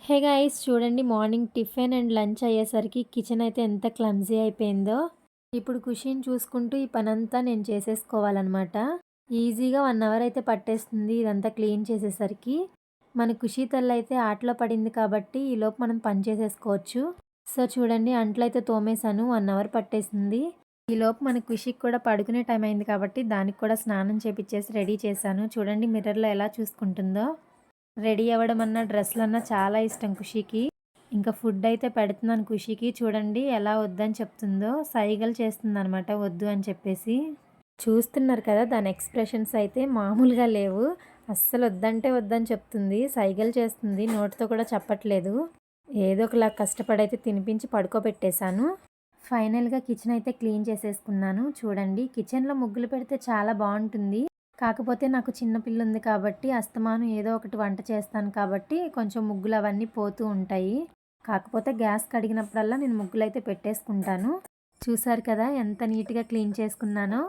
Hey guys చూడండి morning tiffin and lunch అయ్యేసరికి kitchen అయితే ఎంత క్లమ్జీ అయిపోయిందో. ఇప్పుడు ఖుషిని చూసుకుంటూ ఈ పనంతా నేను చేసేసుకోవాలన్నమాట. ఈజీగా 1 అవర్ అయితే పట్టేస్తుంది ఇదంతా క్లీన్ చేసేసరికి. మన ఖుషి తల్లి అయితే ఆటలో పడింది కాబట్టి ఈలోపు మనం పని చేసేసుకోవచ్చు. సో చూడండి అంట్లయితే తోమేశాను, 1 అవర్ పట్టేసింది. ఈలోపు మన ఖుషికి కూడా పడుకునే టైం అయింది కాబట్టి దానికి కూడా స్నానం చేపిచ్చేసి రెడీ చేశాను. చూడండి మిర్రర్‌లో ఎలా చూసుకుంటుందో. రెడీ అవ్వడం అన్నా, డ్రెస్సులన్నా చాలా ఇష్టం ఖుషీకి. ఇంకా ఫుడ్ అయితే పెడుతున్నాను ఖుషీకి. చూడండి ఎలా వద్దని చెప్తుందో, సైగలు చేస్తుందనమాట వద్దు అని చెప్పేసి. చూస్తున్నారు కదా దాని ఎక్స్‌ప్రెషన్స్ అయితే మామూలుగా లేవు. అస్సలు వద్దంటే వద్దని చెప్తుంది. సైగలు చేస్తుంది. నోటితో కూడా చెప్పట్లేదు. ఏదో ఒకలా కష్టపడైతే తినిపించి పడుకోబెట్టేశాను. ఫైనల్‌గా కిచెన్ అయితే క్లీన్ చేసేసుకున్నాను. చూడండి కిచెన్‌లో ముగ్గులు పెడితే చాలా బావుంటుంది. కాకపోతే నాకు చిన్న పిల్ల ఉంది కాబట్టి అస్తమానం ఏదో ఒకటి వంట చేస్తాను కాబట్టి కొంచెం ముగ్గులు అవన్నీ పోతూ ఉంటాయి. కాకపోతే గ్యాస్ కడిగినప్పుడల్లా నేను ముగ్గులైతే పెట్టేసుకుంటాను. చూసారు కదా ఎంత నీట్‌గా క్లీన్ చేసుకున్నానో.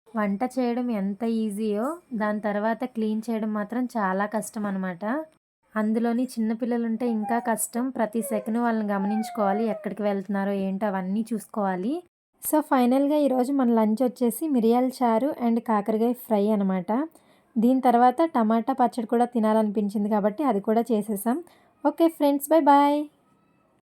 వంట చేయడం ఎంత ఈజీయో దాని తర్వాత క్లీన్ చేయడం మాత్రం చాలా కష్టం అనమాట. అందులోని చిన్న పిల్లలుంటే ఇంకా కష్టం. ప్రతి సెకను వాళ్ళని గమనించుకోవాలి. ఎక్కడికి వెళ్తున్నారో ఏంటో అవన్నీ చూసుకోవాలి. సో ఫైనల్‌గా ఈరోజు మన లంచ్ వచ్చేసి మిరియాల చారు అండ్ కాకరకాయ ఫ్రై అనమాట. దీని తర్వాత టమాటా పచ్చడి కూడా తినాలనిపించింది కాబట్టి అది కూడా చేసేసాం. Okay friends, bye bye.